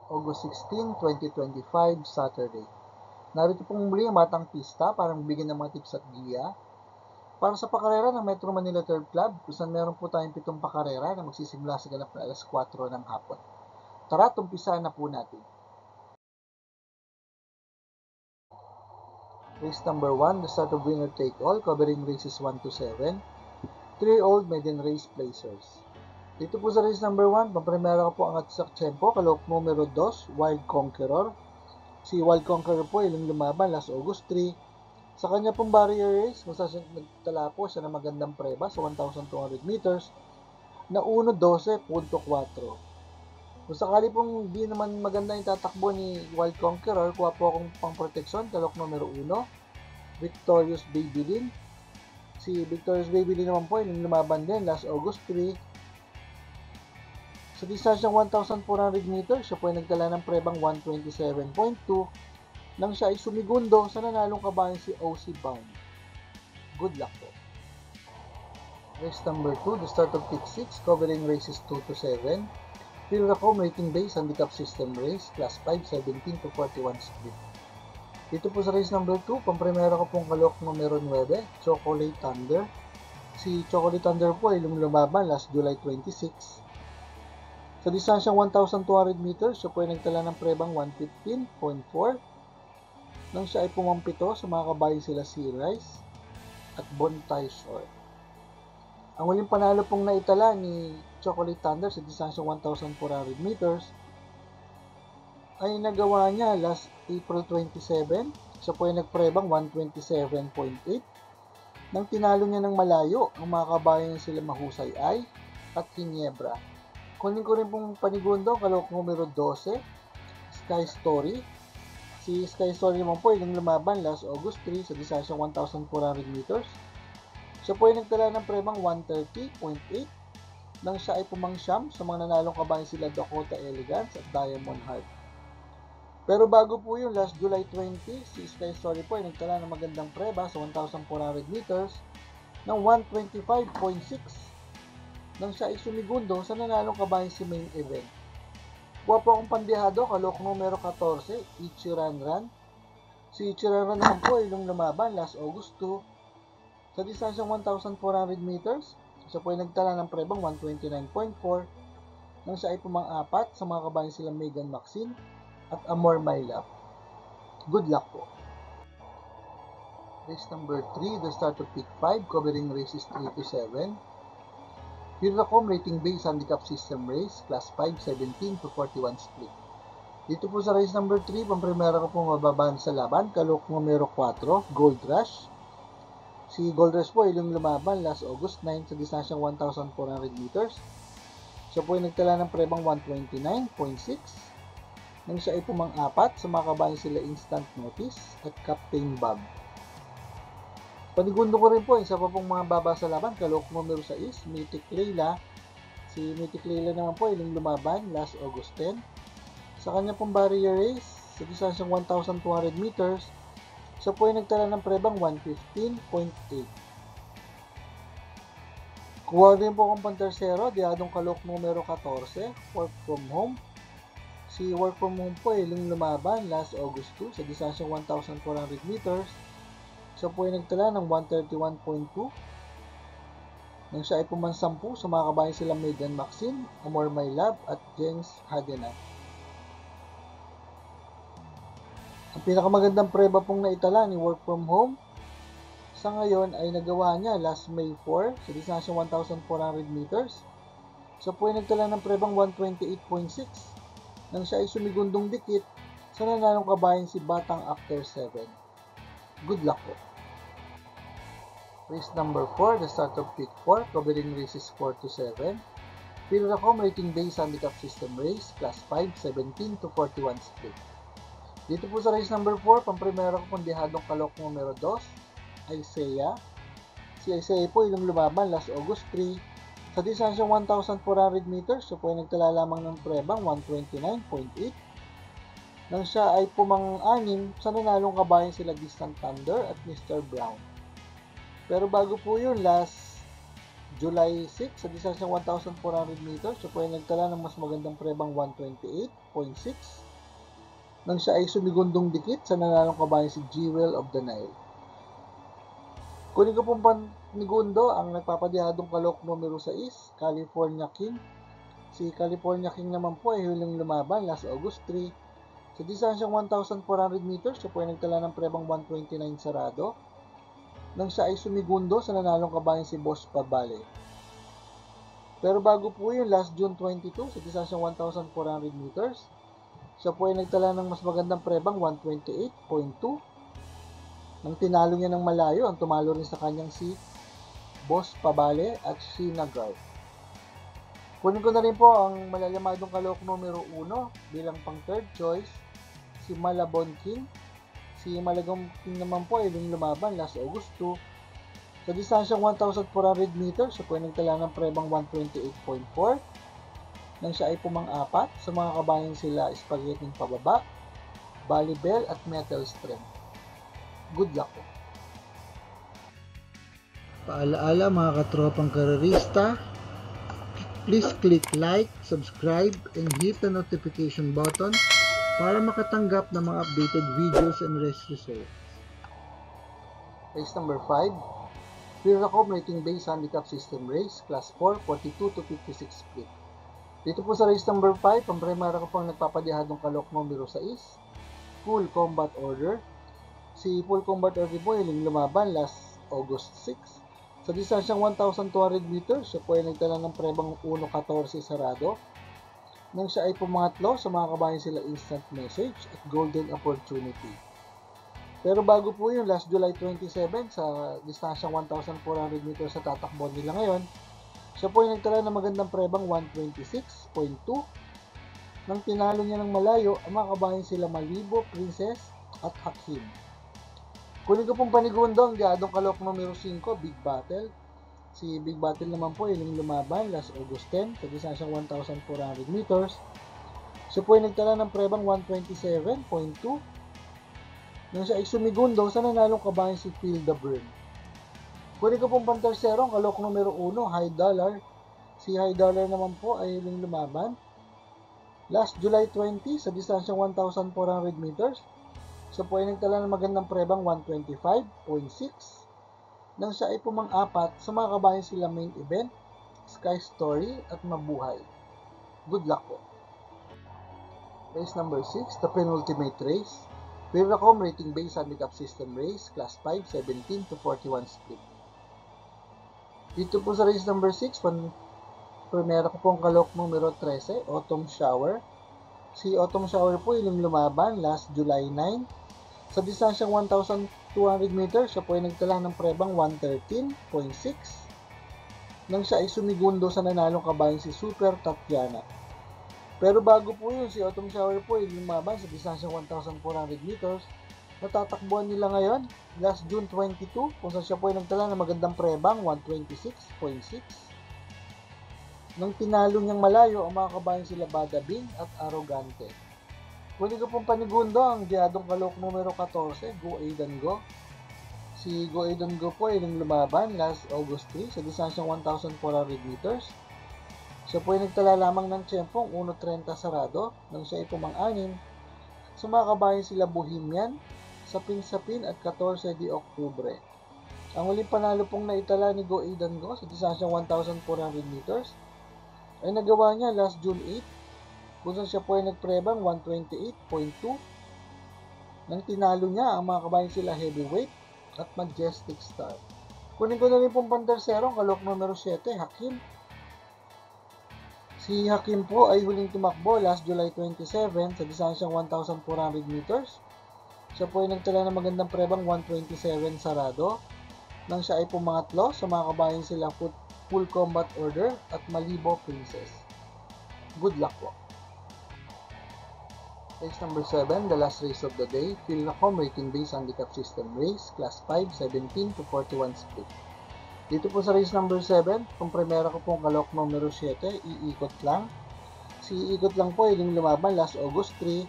August 16, 2025, Saturday. Narito pong muli ang Matang Pista para magbigay ng mga tips at giya para sa pakarera ng Metro Manila Turf Club, kung saan meron po tayong 7 pakarera na magsisimula sa ganap na alas 4 ng hapon. Tara, tumpisahan na po natin. Race number 1, the start of winner take all, covering races 1 to 7. 3-year-old maiden race placers. Dito po sa race number 1, pampremera ko po ang Atsak Tempo, kalok numero 2, Wild Conqueror. Si Wild Conqueror po ilang lumaban last August 3. Sa kanya pong barrier race, nagtala po siya ng magandang preba sa 1,200 meters na 1:12.4. Kung sakali pong di naman maganda yung tatakbo ni Wild Conqueror, kuha po akong pang-proteksyon, talok numero 1, Victorious Babylin. Si Victorious Babylin naman po yung lumaban din last August 3. Sa distansyang 1,400 meters, siya po ay nagtala ng prebang 1:27.2 nang siya ay sumigundo sa nanalong kabayan si OC Bound. Good luck po. Race number 2, the start of pick 6, covering races 2 to 7. Pilracom rating base handicap system race, class 5, 17 to 41 split. Dito po sa race number 2, pampremera ko pong kalok numero 9, Chocolate Thunder. Si Chocolate Thunder po ay lumaban last July 26. Sa distansyang 1,200 meters, siya po ay nagtala ng prebang 1:15.4 nang siya ay pumampito sa mga kabayan sila Sea Rice at Bontay Shore. Ang huling panalo pong naitala ni Chocolate Thunder sa distansyang 1,400 meters ay nagawa niya last April 27. Siya po ay nagprebang 1:27.8 nang tinalo niya ng malayo ang mga kabayan sila Mahusay Ay at Ginebra. Kunin ko rin pong panigundo, kalok numero 12, Sky Story. Si Sky Story naman po ay lumaban last August 3 sa distansyang 1,400 meters. Siya po ay nagtala ng prebang 1:30.8 nang siya ay pumangsyam sa mga nanalong kabayan sila Dakota Elegance at Diamond Heart. Pero bago po yun, last July 20, si Sky Story po ay nagtala ng magandang preba sa 1,400 meters ng 1:25.6 nang siya ay sumigundo sa nanalong kabayan si Main Event. Kuha po akong pandihado, kalok numero 14, Ichiranran. Si Ichiranran naman po ay lumaban last August 2. Sa distansyang 1,400 meters, siya po ay nagtala ng prebang 1:29.4 nang siya ay pumang-apat sa mga kabayan sila Megan Maxine at Amor My Love. Good luck po. Race number 3, the start of pick 5, covering races 3 to 7. Pilracom rating base handicap system race, class 5, 17 to 41 split. Dito po sa race number 3, pampremera ko po mababaan sa laban, kalok numero 4, Gold Rush. Si Gold Rush po ay lumaban last August 9 sa distansyang 1,400 meters. Siya po ay nagtala ng prebang 1:29.6 nang siya ay pumang-apat sa mga kabayan sila Instant Notice at Captain Bob. Panigundo ko rin po, isa pa pong mga baba sa laban, kalok numero 6, Mythic Layla. Si Mythic Layla naman po ay lumaban last August 10. Sa kanya pong barrier race, sa distansyang 1,200 meters, siya po ay nagtala ng prebang 1:15.8. Kuha rin po akong pantersero, diadong kalok numero 14, Work From Home. Si Work From Home po ay lumaban last August 2 sa distansyang 1,400 meters. Siya po ay nagtala ng 1:31.2 nang siya ay pumansampu sa mga kabayan sila Megan Maxine, Amor My Love at James Hadena. Ang pinakamagandang preba pong naitala ni Work From Home sa ngayon ay nagawa niya last May 4 sa distansyang 1,400 meters. Siya po ay nagtala ng prebang 1:28.6 nang siya ay sumigundong dikit sa nanalong kabayan si Batang Actor 7. Good luck po. Race number 4, the start of pick 4, covering races 4 to 7. Pilracom rating base handicap system race, class 5, 17 to 41 split. Dito po sa race number 4, pampremera ko pong dihadong kalok numero 2, Isaiah. Si Isaiah po ilang lumaban last August 3. Sa distansyang 1,400 meters, siya po ay nagtala lamang ng prebang 1:29.8 nang siya ay pumang-anim sa nanalong kabayan sila Distant Thunder at Mr. Brown. Pero bago po yun, last July 6 sa distansyang 1,400 meters. Siya po ay nagtala ng mas magandang prebang 128.6 nang siya ay sumigundong dikit sa nanalong kabayan si Jewel of the Nile. Kunin ko pong panigundo ang nagpapadihadong kalok numero 6, California King. Si California King naman po ay huling lumaban last August 3. Sa distansyang 1,400 meters, siya po ay nagtala ng prebang 129 sarado nang siya ay sumigundo sa nanalong kabayan si Boss Pabale. Pero bago po yun, last June 22, sa distansyang 1,400 meters, siya po ay nagtala ng mas magandang prebang 128.2 nang tinalo niya ng malayo ang tumalo rin sa kanyang si Boss Pabale at Sheena Garth. Kunin ko na rin po ang malalamadong kalok numero 1 bilang pang third choice, si Malabon King. Si Malabon King naman po ay lumaban last August 2. Sa distansyang 1,400 meters, siya po ay nagtala ng prebang 128.4 nang siya ay pumang-apat sa mga kabayan sila Spaghetti Pababa, Balibel at Metal Strength. Good luck po. Paalaala mga katropang karerista, please click like, subscribe, and hit the notification button para makatanggap ng mga updated videos and race results. Race number 5, Firacom Rating Base Handicap System Race, Class 4, 42 to 56 split. Dito po sa race number 5, ang primera ko pang nagpapadihadong kalok numero 6, Full Combat Order. Si Full Combat Order po ay lumaban last August 6. Sa distansyang 1,200 meters, siya po ay nagtala ng prebang 1.14 sarado nang siya ay pumangatlo sa mga kabayan sila Instant Message at Golden Opportunity. Pero bago po yun, last July 27, sa distansyang 1,400 meters sa tatakbo nila ngayon, siya po ay nagtala ng magandang prebang 126.2 nang tinalo niya ng malayo ang mga kabayan sila Malibo, Princess at Hakim. Kunin ko pong panigundo ang diadong kalok numero 5, Big Battle. Si Big Battle naman po ay lumaban last August 10 sa distansyang 1,400 meters. Siya po ay nagtala ng prebang 127.2 nang siya ay sumigundo sa nanalong kabayan si Phil the Burn. Kunin ko pong pantersero ang kalok numero 1, High Dollar. Si High Dollar naman po ay lumaban last July 20 sa distansyang 1,400 meters. Siya po ay nagtala ng magandang prebang 125.6 nang siya ay pumang-apat sa mga kabayan sila Main Event, Sky Story at Mabuhay. Good luck po. Race number 6, the penultimate race, Firacom Rating Base Handicap System Race, Class 5, 17 to 41 split. Dito po sa race number 6, primera ko pong kalok numero 13, Autumn Shower. Si Autumn Shower po ay lumaban last July 9. Sa distansyang 1,200 meters, siya po ay nagtala ng prebang 113.6 nang siya ay sumigundo sa nanalong kabayan si Super Tatiana. Pero bago po yun, si Autumn Shower po ay lumaban sa distansyang 1,400 meters. Natatakbuhan nila ngayon last June 22 kung saan siya po ay nagtala ng magandang prebang 126.6 nang tinalo niyang malayo ang mga kabayan sila Badabing at Arrogante. Kunin ko pong panigundo ang diadong kalok numero 14, Go Aidan Go. Si Go Aidan Go po ay lumaban last August 3 sa distansyang 1,400 meters. Siya po ay nagtala lamang ng tiyempong 1.30 sarado nang siya ay pumang-anim sa mga kabayan sila Bohemian, Sapin-Sapin at 14 de Oktubre. Ang huling panalo pong naitala ni Go Aidan Go sa distansyang 1,400 meters ay nagawa niya last June 8 kung saan siya po ay nagprebang 128.2 nang tinalo niya ang mga kabayan sila Heavyweight at Majestic Star. Kunin ko na rin pong pantersero ang kalok numero 7, Hakim. Si Hakim po ay huling tumakbo last July 27 sa distansyang 1,400 meters. Siya po ay nagtala ng magandang prebang 127 sarado nang siya ay pumangatlo sa mga kabayan silang Full Combat Order at Malibo Princess. Good luck po. Race number 7, the last race of the day, Firacom Rating Base Handicap System Race, Class 5, 17 to 41 split. Dito po sa race number 7, kung primera ko pong kalok numero 7, iikot lang. Si iikot lang po ay lumaban last August 3.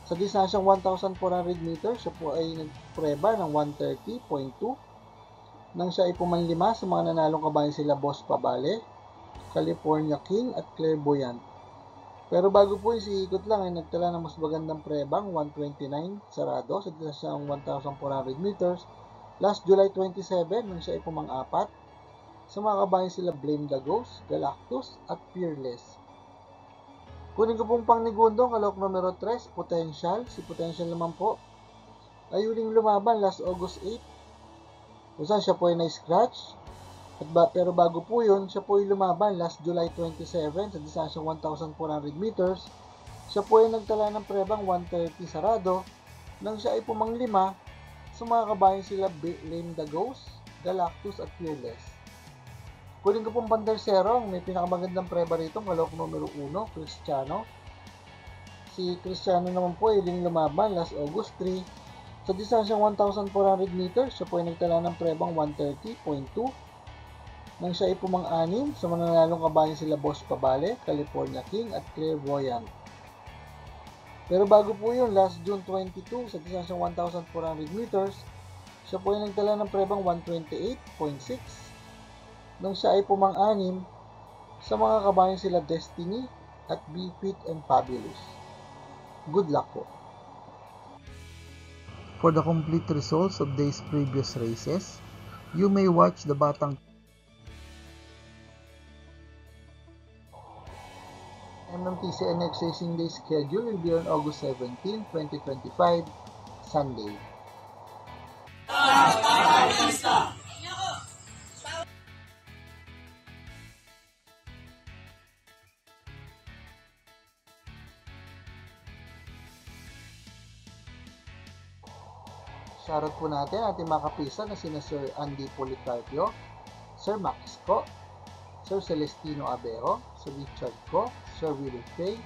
Sa distansyang 1,400 meters, siya po ay nagpreba ng 130.2 Nang siya ay pumanlima, sa mga nanalong kabayan sila Boss Pabale, California King at Clairvoyant. Pero bago po yung si Ikot lang ay nagtala ng mas magandang prebang 129 sarado sa distansyang 1,400 meters last July 27 nang siya ay pumang-apat. Sa mga kabayan sila Blame the Ghost, Galactus at Fearless. Kunin ko pong pangnigundong kalok numero 3, Potential. Si Potential naman po ay huling lumaban last August 8. Kung saan siya po ay na-scratch. Pero bago po yun, siya po ay lumaban last July 27 sa distansyang 1,400 meters. Siya po ay nagtala ng prebang 130 sarado nang siya ay pumanglima sa mga kabayan sila Blame the Ghost, Galactus at Fearless. Kunin ko pong pantersero, may pinakamagandang preba rito, kalok numero 1, Cristiano. Si Cristiano naman po ay huling lumaban last August 3. Sa distansyang 1,400 meters, siya po ay nagtala ng prebang 130.2. Nang siya ay pumang-anim, sa mananalong kabayan sila Boss Pabale, California King at Clairvoyant. Pero bago po yun, last June 22, sa distansyang 1,400 meters, siya po ay nagtala ng prebang 128.6. Nang siya ay pumang-anim, sa mga kabayan sila Destiny at Be Fit and Fabulous. Good luck po. For the complete results of these previous races, you may watch the Batang MMTC NX Racing Day schedule will be on August 17, 2025, Sunday. Shoutout po natin ating mga kapisa na sina Sir Andy Policarpio, Sir Max Co, Sir Celestino Abero, Sir Richard Co, Sir Willie Fay,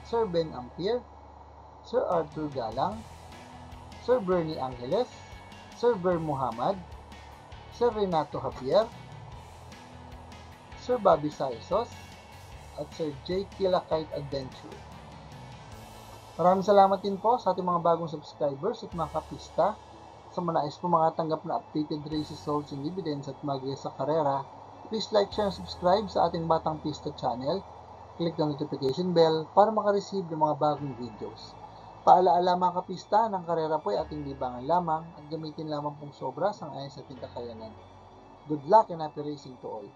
Sir Ben Ampere, Sir Arthur Galang, Sir Bernie Angeles, Sir Ber Muhammad, Sir Renato Javier, Sir Bobby Saisos, at Sir J. Kilakite Adventure. Maraming salamat din po sa ating mga bagong subscribers at mga kapista. Sa mga nais po makatanggap na updated race results and dividends at mag sa karera, please like, share, and subscribe sa ating Batang Pista channel. Click the notification bell para makareceive ng mga bagong videos. Paalaala mga kapista, ng karera po ay ating libangan lamang at gamitin lamang pong sobra sang ayon sa ating kakayanan. Good luck and happy racing to all!